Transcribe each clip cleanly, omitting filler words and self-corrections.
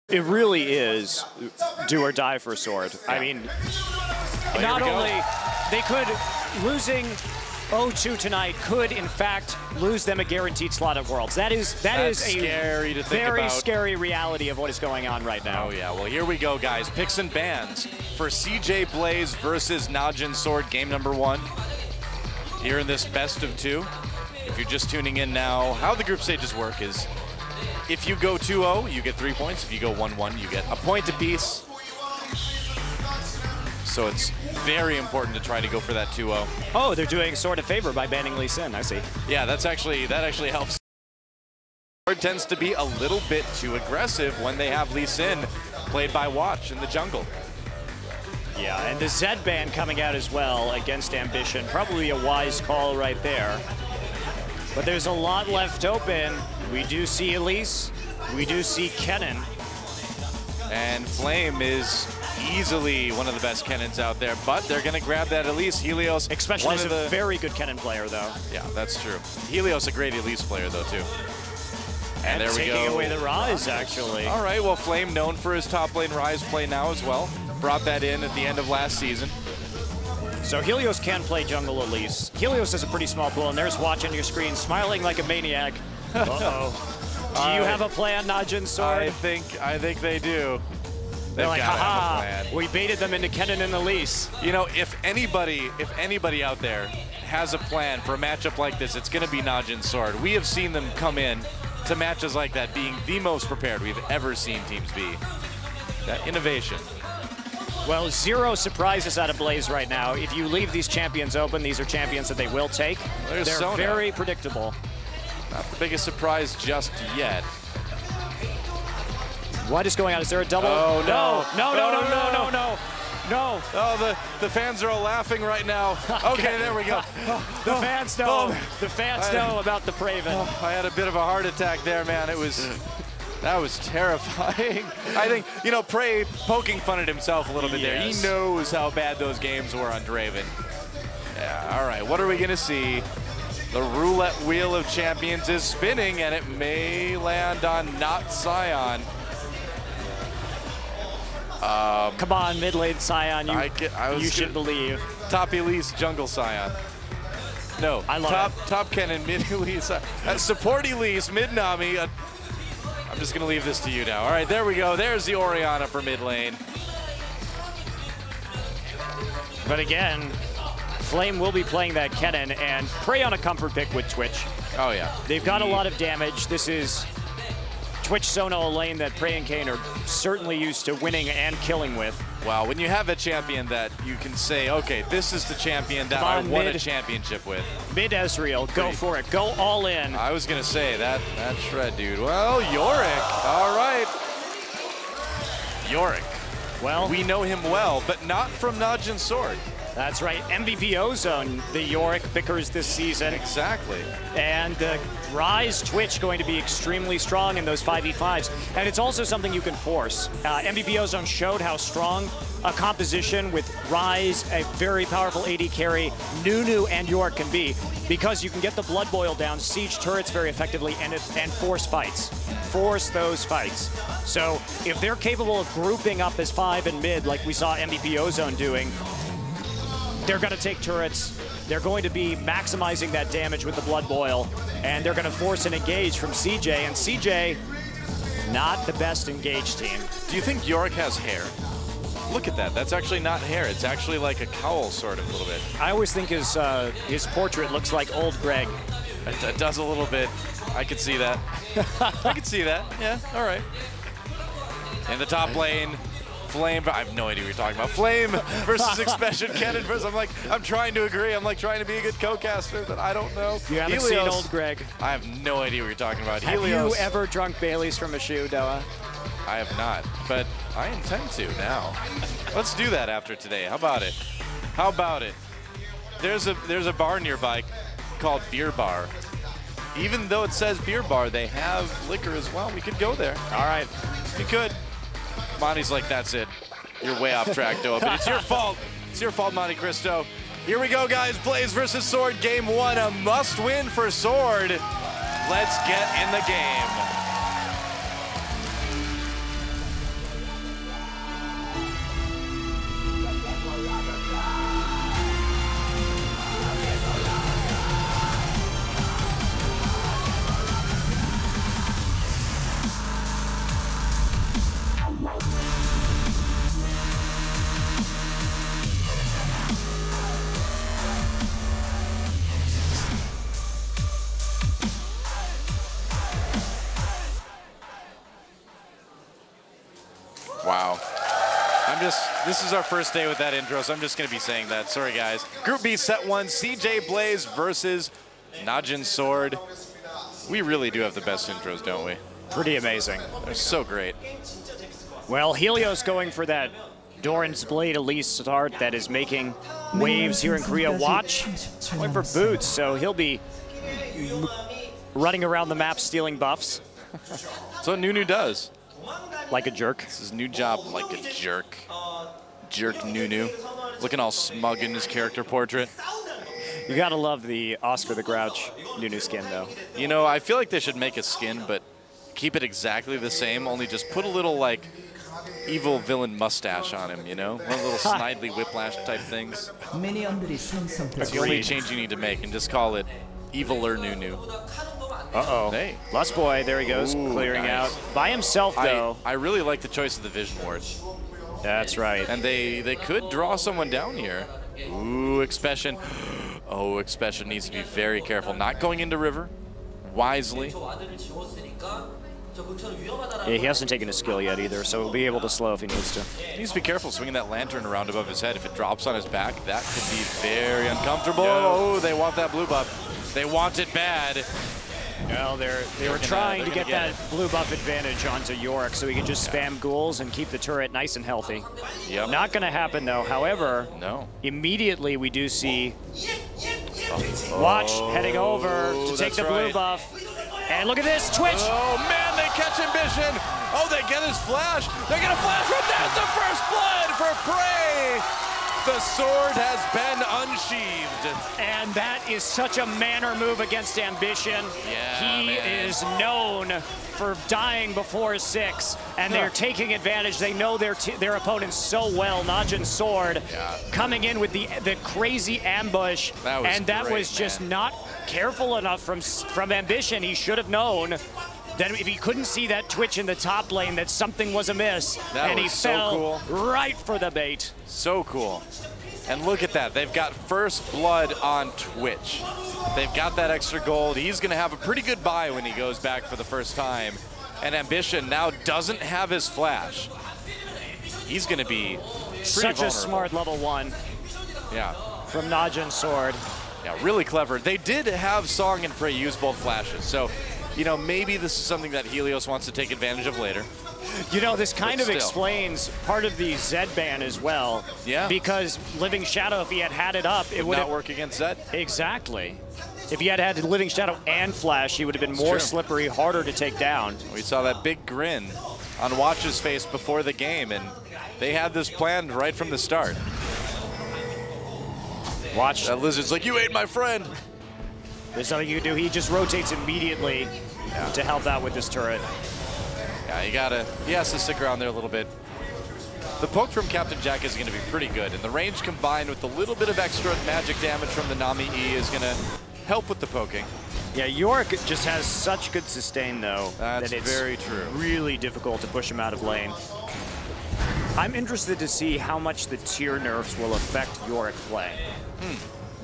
It really is do or die for Sword. Yeah. I mean, not only they could, losing 0-2 tonight could in fact lose them a guaranteed slot at Worlds. That is scary to think very about. Scary reality of what is going on right now. Oh yeah, well here we go guys. Picks and bans for CJ Blaze versus Najin Sword, game number 1. Here in this best of 2. If you're just tuning in now, how the group stages work is if you go 2-0, you get 3 points. If you go 1-1, you get a point apiece. So it's very important to try to go for that 2-0. Oh, they're doing Sword a favor by banning Lee Sin, I see. Yeah, that actually helps. Sword tends to be a little bit too aggressive when they have Lee Sin played by Watch in the jungle. Yeah, and the Zed ban coming out as well against Ambition. Probably a wise call right there. But there's a lot left open. We do see Elise, we do see Kennen. And Flame is easily one of the best Kennens out there, but they're gonna grab that Elise. Helios, especially as a very good Kennen player though. Yeah, that's true. Helios, a great Elise player though too. And there we go. Taking away the Rise, actually. All right, well, Flame known for his top lane Rise play now as well. Brought that in at the end of last season. So Helios can play jungle Elise. Helios is a pretty small pool, and there's Watch on your screen, smiling like a maniac. Uh-oh. Do you have a plan, Najin Sword? I think they do. They're like, haha, we baited them into Kennen and Elise. You know, if anybody out there has a plan for a matchup like this, it's gonna be Najin Sword. We have seen them come in to matches like that being the most prepared we've ever seen teams be. That innovation. Well, 0 surprises out of Blaze right now. If you leave these champions open, these are champions that they will take. They're very predictable. Not the biggest surprise just yet. What is going on? Is there a double? Oh, no. No. Oh, the fans are all laughing right now. Okay, there we go. The fans know. The fans know about the Praven. I had a bit of a heart attack there, man. That was terrifying. I think, you know, Prey poking fun at himself a little bit there. He knows how bad those games were on Draven. Yeah, all right, what are we gonna see? The roulette wheel of champions is spinning, and it may land on not Sion. Come on, mid lane Sion, you should believe. Top Elise, jungle Sion. No, I love top Kennen, mid Elise. Support Elise, mid Nami. I'm just gonna leave this to you now. All right, there we go. There's the Orianna for mid lane. But again, Flame will be playing that Kennen and Prey on a comfort pick with Twitch. Oh yeah. They've got a lot of damage. This is Twitch Sono, a lane that Prey and Kane are certainly used to winning and killing with. Wow, when you have a champion that you can say, okay, this is the champion that I won a championship with. Mid Ezreal, go for it, go all in. I was gonna say, that shred, dude. Well, Yorick, all right. Yorick, well, we know him well, but not from Najin Sword. That's right, MVP Ozone, the Yorick pickers this season. Exactly. And the Rise Twitch going to be extremely strong in those 5v5s. And it's also something you can force. MVP Ozone showed how strong a composition with Rise, a very powerful AD carry, Nunu and Yorick can be, because you can get the blood boil down, siege turrets very effectively, and force fights. Force those fights. So if they're capable of grouping up as 5 and mid, like we saw MVP Ozone doing, they're going to take turrets, they're going to be maximizing that damage with the blood boil, and they're going to force an engage from CJ, and CJ, not the best engaged team. Do you think Yorick has hair? Look at that, that's actually not hair, it's actually like a cowl sort of a little bit. I always think his portrait looks like old Greg. It does a little bit, I could see that. I could see that, yeah, all right. In the top lane, Flame, I have no idea what you're talking about. Flame versus Expression Kennen versus, I'm trying to agree. I'm like trying to be a good co-caster, but I don't know. You haven't seen old Greg. I have no idea what you're talking about. Have you ever drunk Bailey's from a shoe, Doa? I have not, but I intend to now. Let's do that after today. How about it? How about it? There's a bar nearby called Beer Bar. Even though it says Beer Bar, they have liquor as well. We could go there. All right. We could. Monty's like, that's it. You're way off track, Doa, but it's your fault. It's your fault, Monte Cristo. Here we go, guys. Blaze versus Sword, game 1. A must-win for Sword. Let's get in the game. Wow. This is our first day with that intro, so I'm just going to be saying that. Sorry, guys. Group B, set 1, CJ Blaze versus Najin Sword. We really do have the best intros, don't we? Pretty amazing. They're so great. Well, Helios going for that Doran's Blade Elise start that is making waves here in Korea. Watch, going for boots, so he'll be running around the map stealing buffs. That's what Nunu does. Like a jerk. It's his new job, like a jerk. Jerk Nunu. Looking all smug in his character portrait. You gotta love the Oscar the Grouch Nunu skin, though. You know, I feel like they should make a skin, but keep it exactly the same, only just put a little, like, evil villain mustache on him, you know? One of the little snidely whiplash type things. That's the only change you need to make, and just call it Eviler Nunu. Uh-oh. Hey. Lust Boy, there he goes, clearing out. By himself, though. I really like the choice of the Vision Ward. That's right. And they could draw someone down here. Ooh, Expression. Oh, Expression needs to be very careful. Not going into River. Wisely. Yeah, he hasn't taken a skill yet either, so he'll be able to slow if he needs to. He needs to be careful swinging that lantern around above his head. If it drops on his back, that could be very uncomfortable. No. Oh, they want that blue buff. They want it bad. Well, they were trying to get that blue buff advantage onto Yorick so he could just spam ghouls and keep the turret nice and healthy. Yep. Not going to happen, though. However, no. Immediately we do see Watch heading over to take the blue buff. And look at this, Twitch! Oh, man, they catch Ambition. Oh, they get his flash. They're going to flash from that. The first blood for Prey. The sword has been unsheathed. And that is such a manner move against Ambition. Yeah, he is known for dying before 6, and they're taking advantage. They know their opponents so well. Najin Sword coming in with the crazy ambush, that was just not careful enough from Ambition. He should have known that if he couldn't see that Twitch in the top lane, that something was amiss, and he fell right for the bait. So cool. And look at that. They've got first blood on Twitch. They've got that extra gold. He's going to have a pretty good buy when he goes back for the first time. And Ambition now doesn't have his flash. He's going to be such a smart level 1. Yeah. From Najin Sword. Yeah, really clever. They did have Song and Prey use both flashes. So, you know, maybe this is something that Helios wants to take advantage of later. You know, this kind of explains part of the Zed ban as well. Yeah. Because Living Shadow, if he had it up, it would not work against Zed. Exactly. If he had Living Shadow and Flash, he would have been more slippery, harder to take down. We saw that big grin on Watch's face before the game, and they had this planned right from the start. Watch. That Lizard's like, you ate my friend. There's nothing you can do. He just rotates immediately to help out with this turret. Yeah, he has to stick around there a little bit. The poke from Captain Jack is going to be pretty good, and the range combined with a little bit of extra magic damage from the Nami E is going to help with the poking. Yeah, Yorick just has such good sustain, though, that it's very true. Really difficult to push him out of lane. I'm interested to see how much the tier nerfs will affect Yorick play.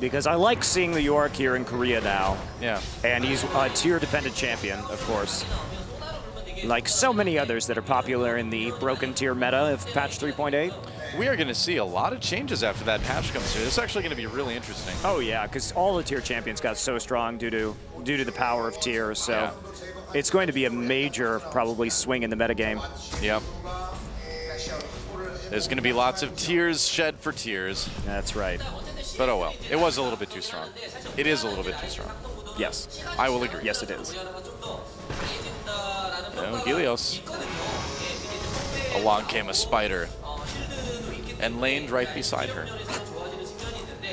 Because I like seeing the Yorick here in Korea now. Yeah. And he's a tier-dependent champion, of course. Like so many others that are popular in the broken tier meta of patch 3.8. We are going to see a lot of changes after that patch comes through. This is actually going to be really interesting. Oh yeah, because all the tier champions got so strong due to the power of tiers. So it's going to be a major probably swing in the metagame. Yep. There's going to be lots of tears shed for tears. That's right. But oh well, it was a little bit too strong. It is a little bit too strong. Yes. I will agree. Yes, it is. No, Helios. Along came a spider and laned right beside her.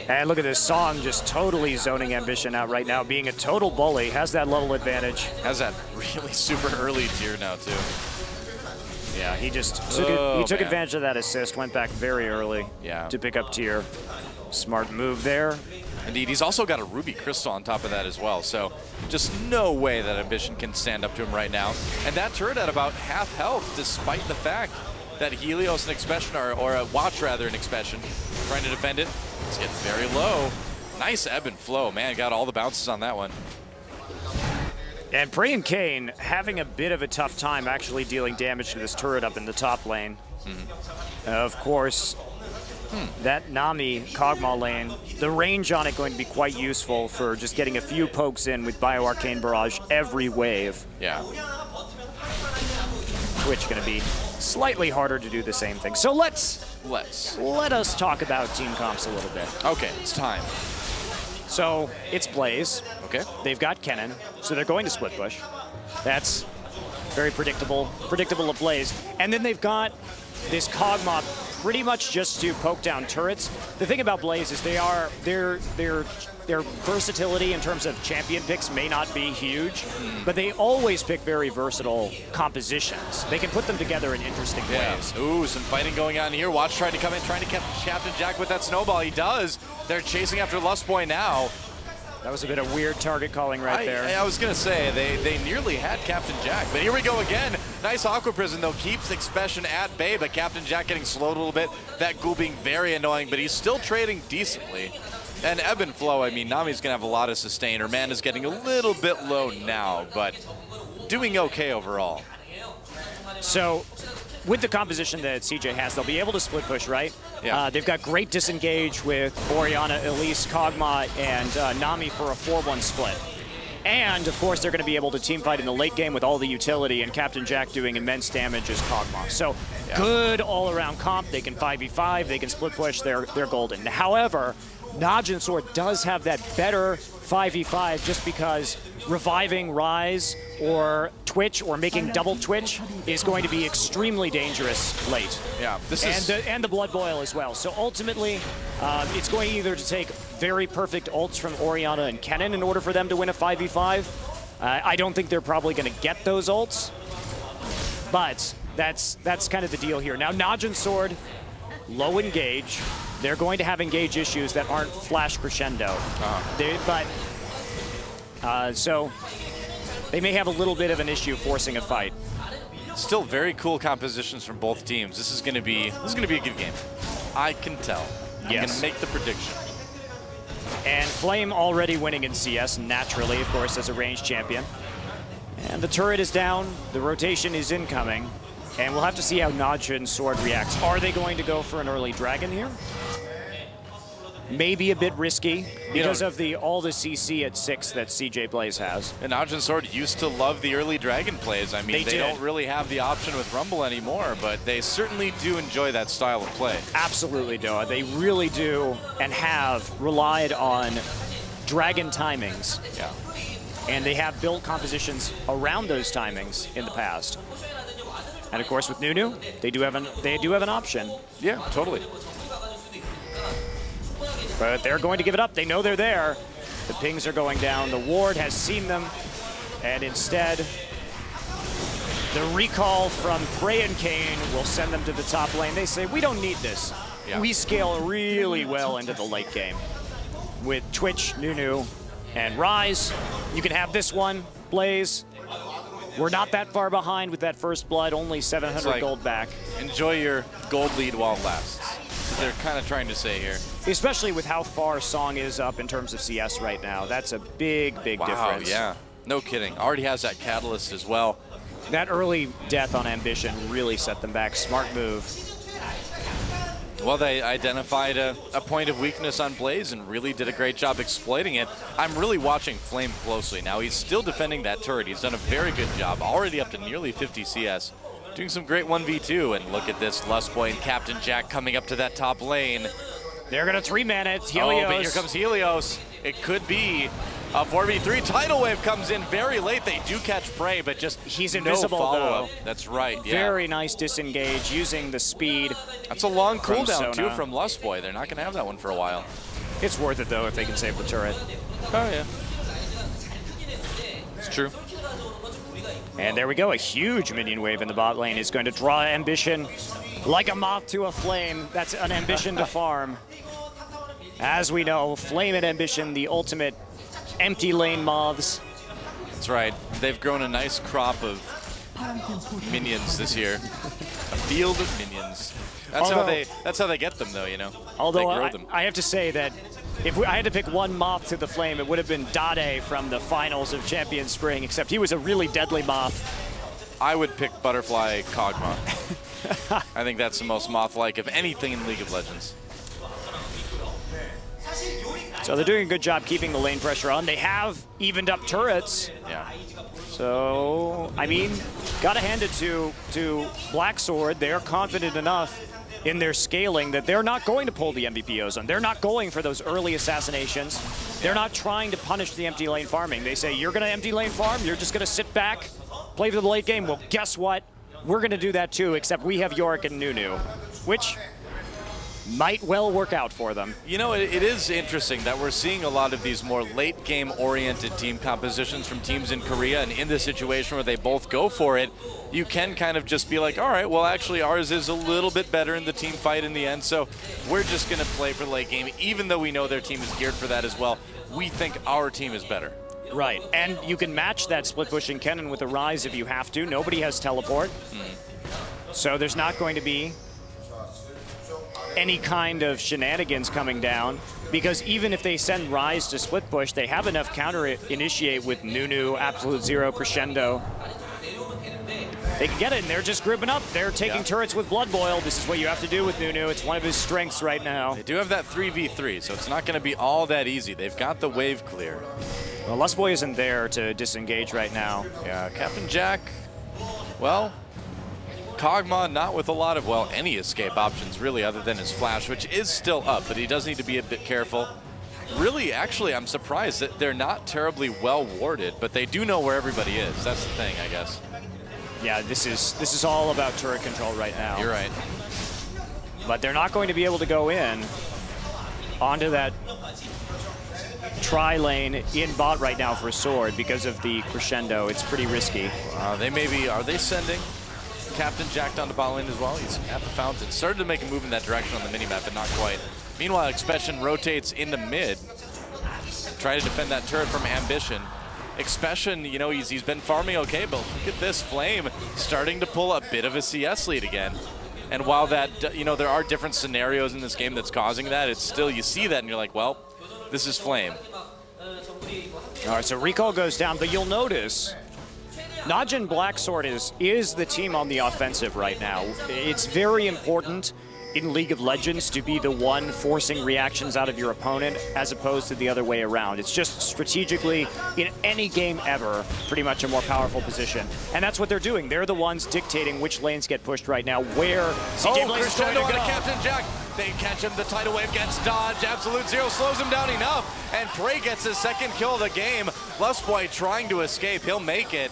And look at this Song just totally zoning Ambition out right now, being a total bully, has that level advantage. Has that really super early tier now too. Yeah, he just took advantage of that assist, went back very early to pick up tier. Smart move there. Indeed, he's also got a Ruby Crystal on top of that as well, so just no way that Ambition can stand up to him right now. And that turret at about half health, despite the fact that Helios and Expression or a Watch rather and Expression trying to defend it. It's getting very low. Nice ebb and flow, man, got all the bounces on that one. And Prey and Kane having a bit of a tough time actually dealing damage to this turret up in the top lane. Of course, that Nami Kog'Maw lane, the range on it going to be quite useful for just getting a few pokes in with Bio-Arcane Barrage every wave. Yeah. Which going to be slightly harder to do the same thing. So let us talk about team comps a little bit. Okay, it's time. So it's Blaze. Okay. They've got Kennen, so they're going to split push. That's very predictable of Blaze. And then they've got this Kog'Maw pretty much just to poke down turrets. The thing about Blaze is their versatility in terms of champion picks may not be huge, but they always pick very versatile compositions. They can put them together in interesting ways. Ooh, some fighting going on here. Watch trying to come in, trying to catch Captain Jack with that snowball. He does. They're chasing after Lustboy now. That was a bit of weird target calling right there. I was going to say, they nearly had Captain Jack, but here we go again. Nice Aqua Prison, though, keeps Expression at bay, but Captain Jack getting slowed a little bit. That ghoul being very annoying, but he's still trading decently. And ebb and flow, I mean, Nami's going to have a lot of sustain. Her mana's getting a little bit low now, but doing okay overall. So, with the composition that CJ has, they'll be able to split push, right? Yeah. They've got great disengage with Orianna, Elise, Kog'Maw, and Nami for a 4-1 split. And, of course, they're going to be able to team fight in the late game with all the utility, and Captain Jack doing immense damage as Kog'Maw. So, good all-around comp. They can 5v5, they can split push, they're golden. However, Najin Sword does have that better 5v5 just because reviving Rise or Twitch or making double Twitch is going to be extremely dangerous late. Yeah, and the Blood Boil as well. So ultimately, it's going either to take very perfect ults from Orianna and Kennen in order for them to win a 5v5. I don't think they're probably going to get those ults, but that's kind of the deal here. Now, Najin Sword, low engage. They're going to have engage issues that aren't flash crescendo. So they may have a little bit of an issue forcing a fight. Still very cool compositions from both teams. This is going to be a good game. I can tell. I'm going to make the prediction. And Flame already winning in CS naturally, of course, as a ranged champion. And the turret is down. The rotation is incoming. And we'll have to see how Najin Sword reacts. Are they going to go for an early dragon here? Maybe a bit risky because of all the CC at 6 that CJ Blaze has. And Najin Sword used to love the early dragon plays. I mean, they don't really have the option with Rumble anymore, but they certainly do enjoy that style of play. Absolutely do. They really do and have relied on dragon timings. Yeah. And they have built compositions around those timings in the past. And of course, with Nunu, they do have an option. Yeah, totally. But they're going to give it up. They know they're there. The pings are going down. The ward has seen them. And instead, the recall from Prey and Kane will send them to the top lane. They say, we don't need this. Yeah. We scale really well into the late game. With Twitch, Nunu, and Rise, you can have this one, Blaze. We're not that far behind with that first blood, only 700 gold back. Enjoy your gold lead while it lasts. That's what they're kind of trying to say here. Especially with how far Song is up in terms of CS right now. That's a big difference. Wow, yeah. No kidding. Already has that catalyst as well. That early death on Ambition really set them back. Smart move. Well, they identified a point of weakness on Blaze and really did a great job exploiting it. I'm really watching Flame closely. Now, he's still defending that turret. He's done a very good job, already up to nearly 50 CS. Doing some great 1v2, and look at this, Lustboy and Captain Jack coming up to that top lane. They're going to 3-man it. Helios. Oh, but here comes Helios. It could be a 4v3. Tidal Wave comes in very late. They do catch Prey, but just he's invisible, no follow-up. though. That's right, yeah. Very nice disengage using the speed. That's a long cooldown, too, from Lustboy. They're not going to have that one for a while. It's worth it, though, if they can save the turret. Oh, yeah. It's true. And there we go. A huge minion wave in the bot lane is going to draw Ambition like a moth to a flame. That's an Ambition to farm. As we know, Flame and Ambition, the ultimate empty lane moths. That's right. They've grown a nice crop of minions this year. A field of minions. That's how they get them, though, you know. Although they grow them. I have to say that If I had to pick one moth to the flame, it would have been Dade from the finals of Champion Spring, except he was a really deadly moth. I would pick Butterfly Kog'Maw. I think that's the most moth-like of anything in League of Legends. So they're doing a good job keeping the lane pressure on. They have evened up turrets. Yeah. So, I mean, gotta hand it to Black Sword. They're confident enough in their scaling that they're not going to pull the MVP Ozone. They're not going for those early assassinations. They're not trying to punish the empty lane farming. They say, you're gonna empty lane farm, you're just gonna sit back, play for the late game. Well, guess what? We're gonna do that too, except we have Yorick and Nunu, which might well work out for them. You know, it is interesting that we're seeing a lot of these more late game oriented team compositions from teams in Korea, and in this situation where they both go for it, you can kind of just be like, all right, well actually ours is a little bit better in the team fight in the end, so we're just gonna play for the late game, even though we know their team is geared for that as well. We think our team is better. Right, and you can match that split pushing Kennen with a Rise if you have to. Nobody has teleport. So there's not going to be any kind of shenanigans coming down, because even if they send Rise to split push, they have enough counter initiate with Nunu, Absolute Zero, Crescendo. They can get it, and they're just grouping up. They're taking turrets with Blood Boil. This is what you have to do with Nunu. It's one of his strengths right now. They do have that 3v3, so it's not going to be all that easy. They've got the wave clear. Well, Lustboy isn't there to disengage right now. Yeah, Captain Jack, well, Kog'Maw not with a lot of, well, any escape options really other than his flash, which is still up, but he does need to be a bit careful. Really, actually, I'm surprised that they're not terribly well warded, but they do know where everybody is. That's the thing, I guess. Yeah, this is all about turret control right now. You're right. But they're not going to be able to go in onto that tri-lane in bot right now for Sword because of the Crescendo. It's pretty risky. They may be, are they sending Captain Jack down to bot lane as well? He's at the fountain. Started to make a move in that direction on the minimap, but not quite. Meanwhile, Expression rotates into mid. Try to defend that turret from Ambition. Expression, you know, he's been farming okay, but look at this Flame starting to pull a bit of a CS lead again. And while that, you know, there are different scenarios in this game that's causing that, it's still, you see that and you're like, well, this is Flame. All right, so recall goes down, but you'll notice Najin Black Sword is the team on the offensive right now. It's very important in League of Legends to be the one forcing reactions out of your opponent as opposed to the other way around. It's just strategically, in any game ever, pretty much a more powerful position. And that's what they're doing. They're the ones dictating which lanes get pushed right now, where CJ Blaze is going to go. On Captain Jack. They catch him, the tidal wave gets dodged, Absolute Zero slows him down enough, and Prey gets his second kill of the game. Lustboy trying to escape, he'll make it.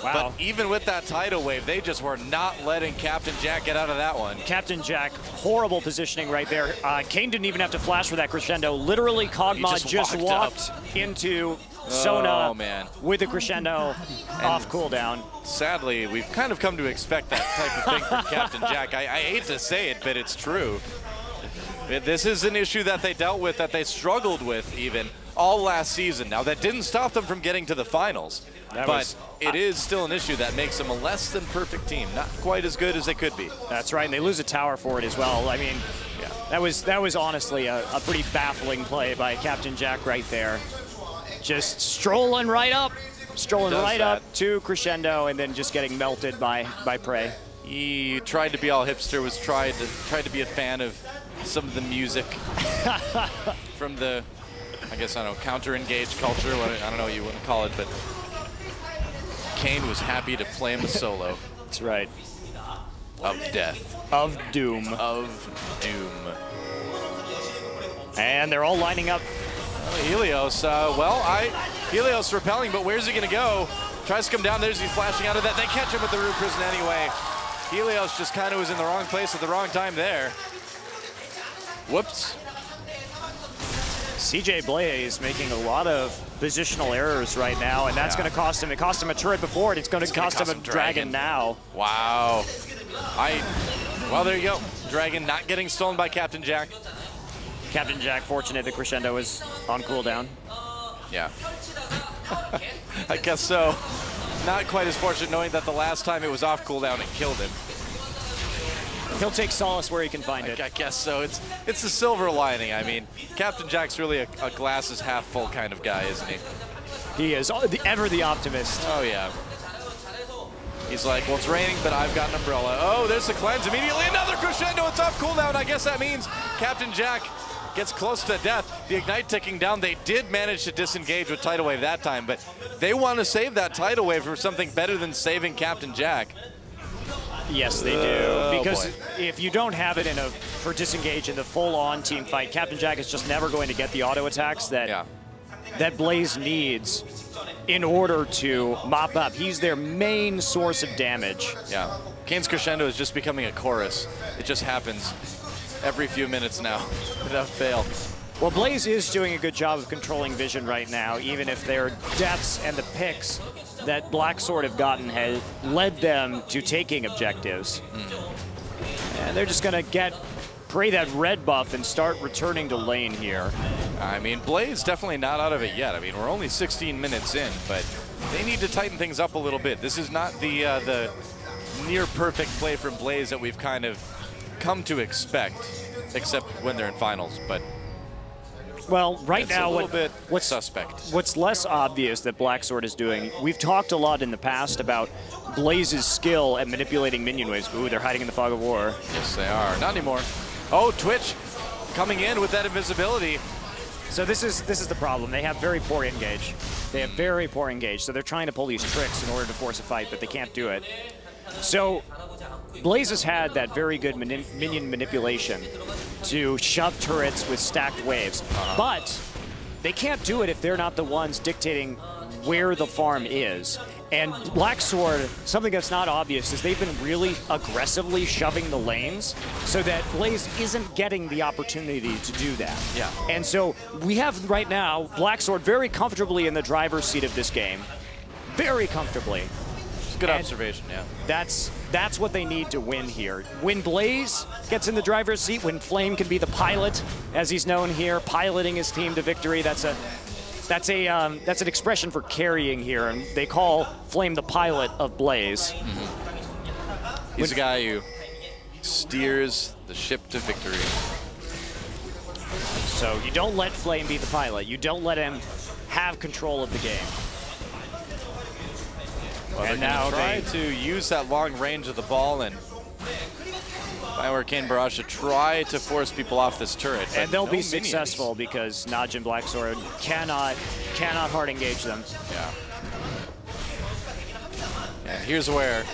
Wow. But even with that tidal wave, they just were not letting Captain Jack get out of that one. Captain Jack, horrible positioning right there. Kane didn't even have to flash for that Crescendo. Literally, Kog'Maw just walked into Sona with the Crescendo off cooldown. Sadly, we've kind of come to expect that type of thing from Captain Jack. I hate to say it, but it's true. This is an issue that they dealt with, that they struggled with even all last season. Now, that didn't stop them from getting to the finals, but it is still an issue that makes them a less than perfect team. Not quite as good as they could be. That's right, and they lose a tower for it as well. I mean, that was honestly a pretty baffling play by Captain Jack right there. Just strolling right up to Crescendo and then just getting melted by Prey. He tried to be all hipster, tried to be a fan of some of the music from the, I guess, I don't know, counter-engaged culture, I don't know what you want to call it, but Kane was happy to play him a solo. That's right. Of death. Of doom. Of doom. And they're all lining up. Helios, Helios repelling, but where's he gonna go? Tries to come down, he's flashing out of that. They catch him with the Root Prison anyway. Helios just kind of was in the wrong place at the wrong time there. Whoops. CJ Blaze making a lot of positional errors right now, and that's going to cost him. It cost him a turret before, and it's going to cost him a dragon now. Wow. Well, there you go. Dragon not getting stolen by Captain Jack. Captain Jack, fortunate the Crescendo is on cooldown. Yeah. I guess so. Not quite as fortunate knowing that the last time it was off cooldown, it killed him. He'll take solace where he can find it. I guess so. It's the silver lining. I mean, Captain Jack's really a glass is half full kind of guy, isn't he? He is ever the optimist. Oh, yeah. He's like, well, it's raining, but I've got an umbrella. Oh, there's the cleanse. Immediately another crescendo. It's off cooldown. I guess that means Captain Jack gets close to death. The Ignite ticking down. They did manage to disengage with Tidal Wave that time, but they want to save that Tidal Wave for something better than saving Captain Jack. Yes, they do. Because if you don't have it for disengage in the full-on team fight, Captain Jack is just never going to get the auto attacks that Blaze needs in order to mop up. He's their main source of damage. Yeah. Kane's crescendo is just becoming a chorus. It just happens every few minutes now without fail. Well, Blaze is doing a good job of controlling vision right now, even if their deaths and the picks that Black Sword have gotten has led them to taking objectives. And they're just going to pray that red buff and start returning to lane here. I mean, Blaze definitely not out of it yet. I mean, we're only 16 minutes in, but they need to tighten things up a little bit. This is not the near-perfect play from Blaze that we've kind of come to expect, except when they're in finals. But well, right now, what's suspect? What's less obvious that Black Sword is doing, we've talked a lot in the past about Blaze's skill at manipulating minion waves. Ooh, they're hiding in the fog of war. Yes, they are. Not anymore. Oh, Twitch coming in with that invisibility. So this is the problem. They have very poor engage. They have very poor engage, so they're trying to pull these tricks in order to force a fight, but they can't do it. So Blaze has had that very good minion manipulation to shove turrets with stacked waves, but they can't do it if they're not the ones dictating where the farm is. And Black Sword, something that's not obvious, is they've been really aggressively shoving the lanes so that Blaze isn't getting the opportunity to do that. Yeah. And so we have right now Black Sword very comfortably in the driver's seat of this game. Very comfortably. Good observation, yeah. That's what they need to win here. When Blaze gets in the driver's seat, when Flame can be the pilot, as he's known here, piloting his team to victory, that's an expression for carrying here, and they call Flame the pilot of Blaze. He's the guy who steers the ship to victory. So you don't let Flame be the pilot. You don't let him have control of the game. Well, and now try to use that long range of the ball and Arcane Barrage to try to force people off this turret. And they'll be successful because Najin Black Sword cannot hard engage them. Yeah. And here's where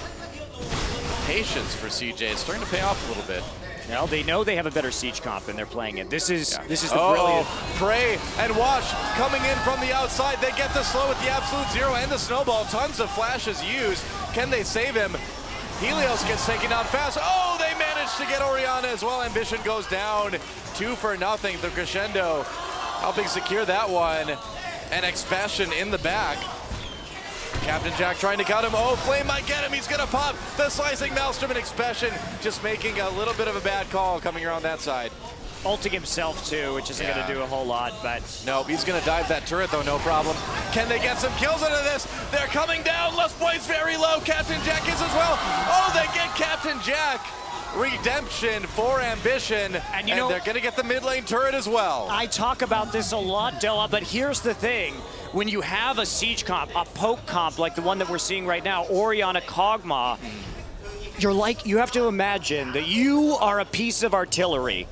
patience for CJ is starting to pay off a little bit. Well, they know they have a better siege comp and they're playing it. This is the brilliant. Pray and watch coming in from the outside. They get the slow with the absolute zero and the snowball. Tons of flashes used. Can they save him? Helios gets taken down fast. Oh, they managed to get Orianna as well. Ambition goes down 2-0. The crescendo helping secure that one. And Expansion in the back. Captain Jack trying to cut him. Oh, Flame might get him. He's going to pop the slicing Maelstrom, and Expansion just making a little bit of a bad call coming around that side. Ulting himself too, which isn't going to do a whole lot, but no, he's going to dive that turret though, no problem. Can they get some kills out of this? They're coming down. Lust Boy's very low. Captain Jack is as well. Oh, they get Captain Jack. Redemption for Ambition, and they're going to get the mid lane turret as well. I talk about this a lot, Della, but here's the thing. When you have a siege comp, a poke comp like the one that we're seeing right now, Orianna Kog'Maw, you have to imagine that you are a piece of artillery.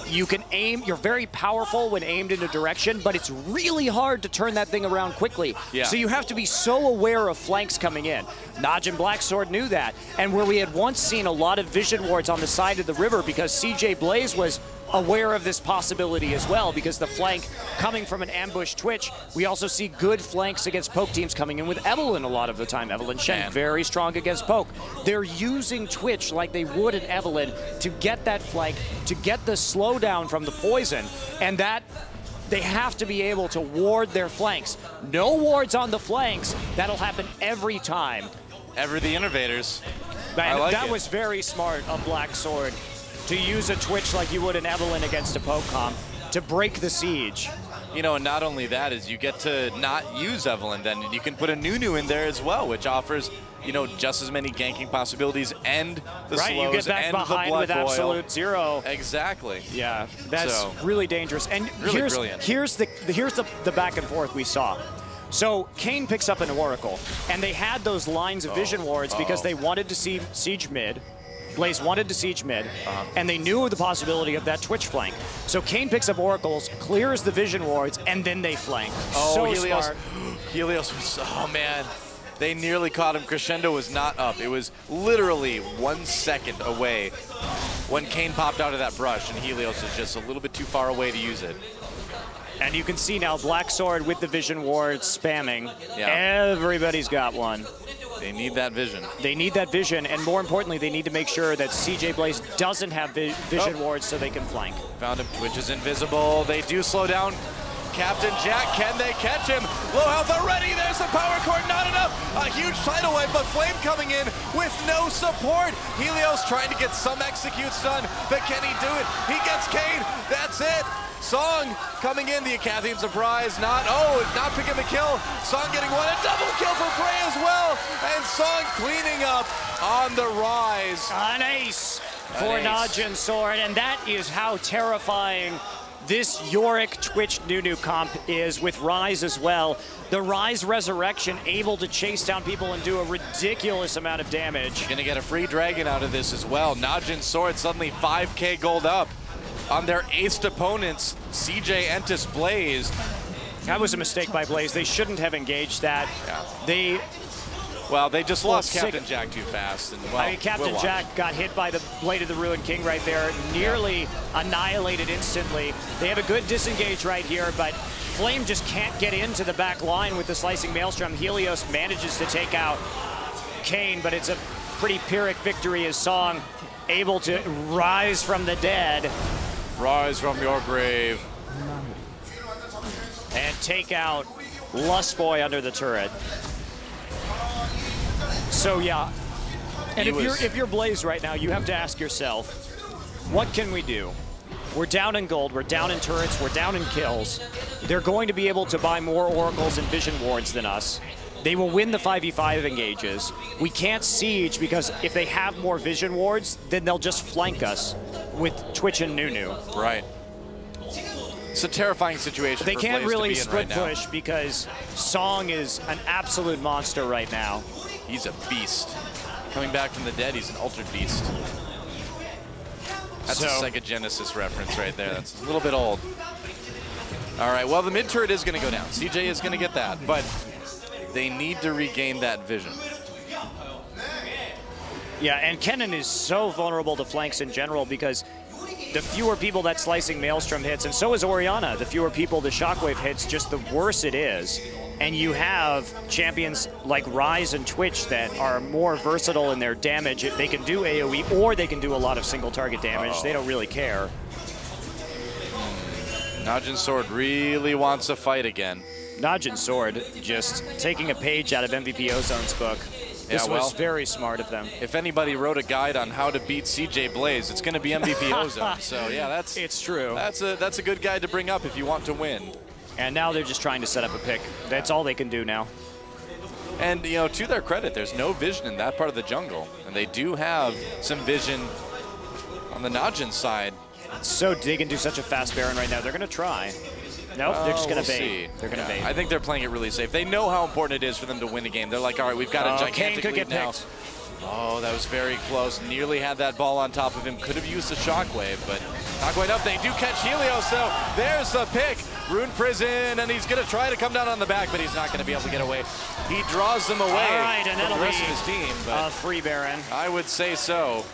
You can aim, you're very powerful when aimed in a direction, but it's really hard to turn that thing around quickly. Yeah. So you have to be so aware of flanks coming in. Najin Black Sword knew that. And where we had once seen a lot of vision wards on the side of the river because CJ Blaze was aware of this possibility as well, because the flank coming from an ambush Twitch, we also see good flanks against poke teams coming in with Evelyn a lot of the time. Evelyn Shen, very strong against poke. They're using Twitch like they would at Evelyn to get that flank, to get the slowdown from the poison, and that they have to be able to ward their flanks. No wards on the flanks, that'll happen every time. Ever the innovators. That was very smart of Black Sword, to use a Twitch like you would an Evelyn against a poke comp to break the siege. You know, and not only that is you get to not use Evelyn, then you can put a Nunu in there as well, which offers you know, just as many ganking possibilities and the right, slows you get back and the behind blood with boil. absolute zero. Exactly. Yeah, that's So, really dangerous. And really brilliant. here's the back and forth we saw. So Kane picks up an Oracle, and they had those lines of vision wards because they wanted to see siege mid. Blaze wanted to siege mid, and they knew of the possibility of that Twitch flank. So Kane picks up Oracles, clears the vision wards, and then they flank. Oh, so Helios. smart. Helios was, oh man. They nearly caught him. Crescendo was not up. It was literally 1 second away when Kane popped out of that brush, and Helios is just a little bit too far away to use it. And you can see now Black Sword with the vision wards spamming. Yeah. Everybody's got one. They need that vision. They need that vision, and more importantly, they need to make sure that CJ Blaze doesn't have vision wards so they can flank. Found him. Twitch is invisible. They do slow down Captain Jack. Can they catch him? Low health already. There's the power cord. Not enough. A huge tidal wave, but Flame coming in with no support. Helios trying to get some executes done, but can he do it? He gets Kane. That's it. Song coming in, the Acathian surprise, not picking the kill. Song getting one, a double kill for Prey as well. And Song cleaning up on the rise. An ace for Najin Sword, and that is how terrifying this Yorick Twitch Nunu comp is with Rise as well. The Rise Resurrection able to chase down people and do a ridiculous amount of damage. Gonna get a free dragon out of this as well. Najin Sword suddenly 5K gold up on their aced opponents, CJ, Entus, Blaze. That was a mistake by Blaze. They shouldn't have engaged that. Yeah. They just lost Captain Jack too fast. And, well, I mean, Captain Jack got hit by the Blade of the Ruined King right there, nearly annihilated instantly. They have a good disengage right here, but Flame just can't get into the back line with the Slicing Maelstrom. Helios manages to take out Kane, but it's a pretty Pyrrhic victory as Song able to rise from the dead. Rise from your grave. And take out Lustboy under the turret. So yeah, and if you're Blaze right now, you have to ask yourself, what can we do? We're down in gold, we're down in turrets, we're down in kills. They're going to be able to buy more Oracles and Vision Wards than us. They will win the 5v5 engages. We can't siege because if they have more Vision Wards, then they'll just flank us with Twitch and Nunu. Right. It's a terrifying situation. They can't really split right push because Song is an absolute monster right now. He's a beast. Coming back from the dead, he's an altered beast. That's a Sega Genesis reference right there. That's a little bit old. All right, well, the mid turret is going to go down. CJ is going to get that, but they need to regain that vision. Yeah, and Kennen is so vulnerable to flanks in general because the fewer people that Slicing Maelstrom hits, and so is Orianna, the fewer people the Shockwave hits, just the worse it is. And you have champions like Rise and Twitch that are more versatile in their damage. They can do AoE or they can do a lot of single target damage. They don't really care. Najin Sword really wants a fight again. Najin Sword just taking a page out of MVP Ozone's book. This was very smart of them. If anybody wrote a guide on how to beat CJ Blaze, it's going to be MVP Ozone. So yeah, it's true. That's a good guide to bring up if you want to win. And now they're just trying to set up a pick. That's all they can do now. And you know, to their credit, there's no vision in that part of the jungle, and they do have some vision on the Najin side. So they can do such a fast Baron right now. They're going to try. Nope, they're just going to bait. They're going to bait. I think they're playing it really safe. They know how important it is for them to win a game. They're like, all right, we've got a gigantic lead now. Picked. Oh, that was very close. Nearly had that ball on top of him. Could have used the Shockwave, but not going up. They do catch Helios, so there's the pick. Rune Prison, and he's going to try to come down on the back, but he's not going to be able to get away. He draws them away and from the rest of his team. But a free Baron. I would say so.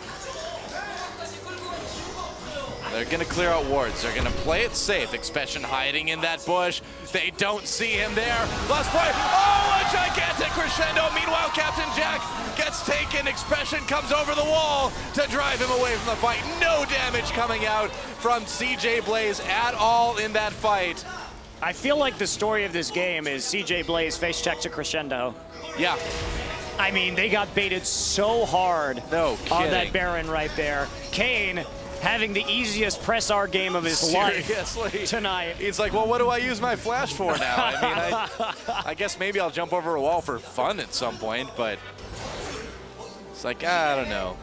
They're going to clear out wards. They're going to play it safe. Expression hiding in that bush. They don't see him there. Lustboy. Oh, a gigantic crescendo. Meanwhile, Captain Jack gets taken. Expression comes over the wall to drive him away from the fight. No damage coming out from CJ Blaze at all in that fight. I feel like the story of this game is CJ Blaze face check to crescendo. Yeah. I mean, they got baited so hard on that Baron right there. Kane having the easiest press R game of his life tonight. He's like, well, what do I use my flash for now? I mean, I guess maybe I'll jump over a wall for fun at some point, but It's like, I don't know.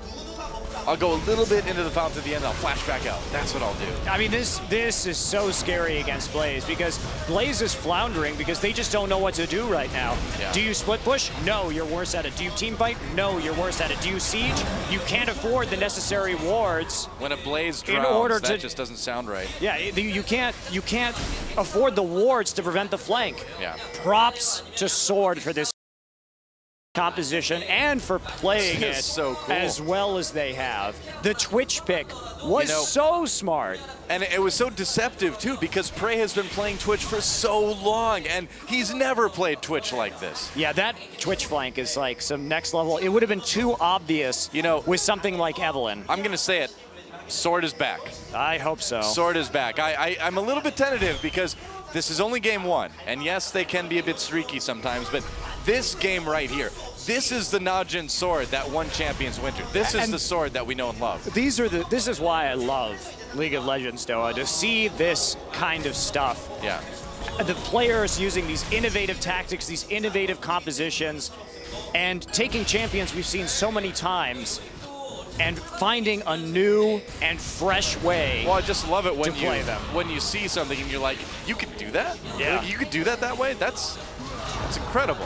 I'll go a little bit into the fountain at the end, I'll flash back out. That's what I'll do. I mean, this is so scary against Blaze because Blaze is floundering because they just don't know what to do right now. Yeah. Do you split push? No, you're worse at it. Do you team fight? No, you're worse at it. Do you siege? You can't afford the necessary wards. When a Blaze drowns, that just doesn't sound right. Yeah, you can't afford the wards to prevent the flank. Yeah. Props to Sword for this composition and for playing it so cool. as well as they have. The Twitch pick was so smart. And it was so deceptive too because Prey has been playing Twitch for so long and he's never played Twitch like this. Yeah, that Twitch flank is like some next level. It would have been too obvious, with something like Evelyn. I'm gonna say it, Sword is back. I hope so. Sword is back. I'm a little bit tentative because this is only game one. And yes, they can be a bit streaky sometimes, but this game right here, this is the Najin Sword that won Champions Winter. This is the sword that we know and love. This is why I love League of Legends, Doa, to see this kind of stuff. Yeah. The players using these innovative tactics, these innovative compositions, and taking champions we've seen so many times and finding a new and fresh way. Well, I just love it when you see something and you're like, you could do that? Yeah. Like, you could do that way? That's incredible.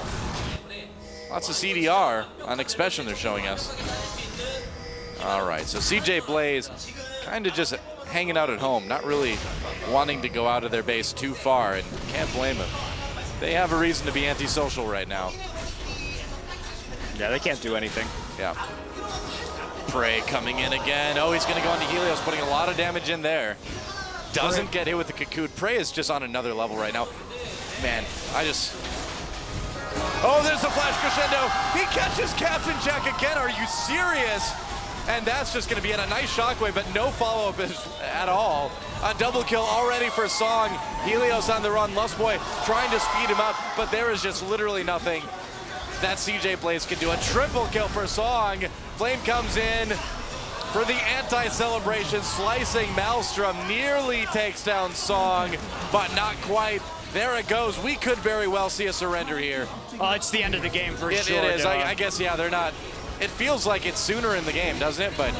Lots of CDR on Expression they're showing us. All right, so CJ Blaze kind of just hanging out at home, not really wanting to go out of their base too far, and can't blame him. They have a reason to be antisocial right now. Yeah, they can't do anything. Yeah. Prey coming in again. Oh, he's going to go into Helios, putting a lot of damage in there. Doesn't get hit with the Cocoon. Prey is just on another level right now. Man, oh, there's the flash crescendo. He catches Captain Jack again. Are you serious? And that's just going to be in a nice shockwave, but no follow-up at all. A double kill already for Song. Helios on the run. Lustboy trying to speed him up, but there is just literally nothing that CJ Blaze can do. A triple kill for Song. Flame comes in for the anti-celebration, slicing Maelstrom. Nearly takes down Song, but not quite. There it goes. We could very well see a surrender here. Oh, it's the end of the game for sure. It is. I guess, yeah, they're not. It feels like it's sooner in the game, doesn't it? But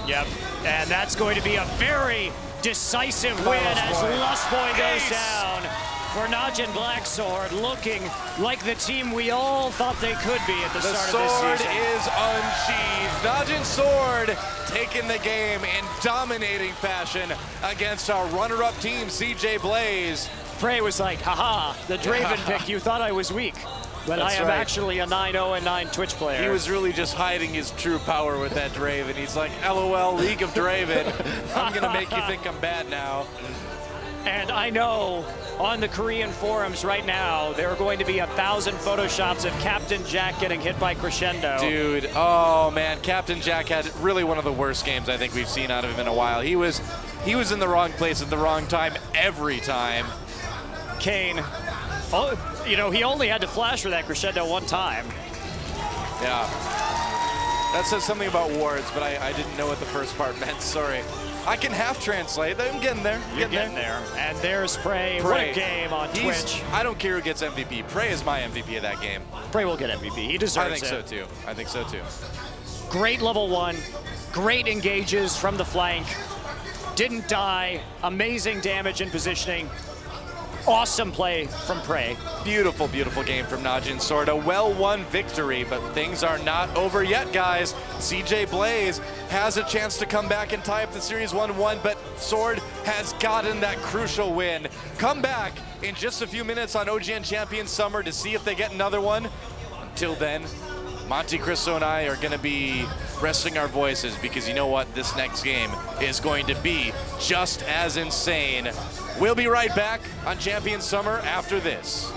yep. And that's going to be a very decisive win as Lustboy goes down for Najin Blacksword, looking like the team we all thought they could be at the start of this season. The sword is unsheathed. Najin Sword taking the game in dominating fashion against our runner-up team, CJ Blaze. Prey was like, haha, the Draven pick, you thought I was weak. But I am actually a 9-0-9 Twitch player. He was really just hiding his true power with that Draven. He's like, LOL, League of Draven. I'm going to make you think I'm bad now. And I know on the Korean forums right now, there are going to be 1,000 photoshops of Captain Jack getting hit by Crescendo. Dude, oh man, Captain Jack had really one of the worst games I think we've seen out of him in a while. He was in the wrong place at the wrong time every time. Kane, he only had to flash for that Crescendo one time. Yeah. That says something about wards, but I didn't know what the first part meant, sorry. I can half translate. I'm getting there. You're getting there. And there's Prey. What a game on Twitch. I don't care who gets MVP. Prey is my MVP of that game. Prey will get MVP. He deserves it. I think so too. Great level 1. Great engages from the flank. Didn't die. Amazing damage and positioning. Awesome play from Prey. Beautiful, beautiful game from Najin Sword. A well-won victory, but things are not over yet, guys. CJ Blaze has a chance to come back and tie up the series 1-1, but Sword has gotten that crucial win. Come back in just a few minutes on OGN Champions Summer to see if they get another one. Until then, Monte Cristo and I are going to be resting our voices because you know what? This next game is going to be just as insane. We'll be right back on Champions Summer after this.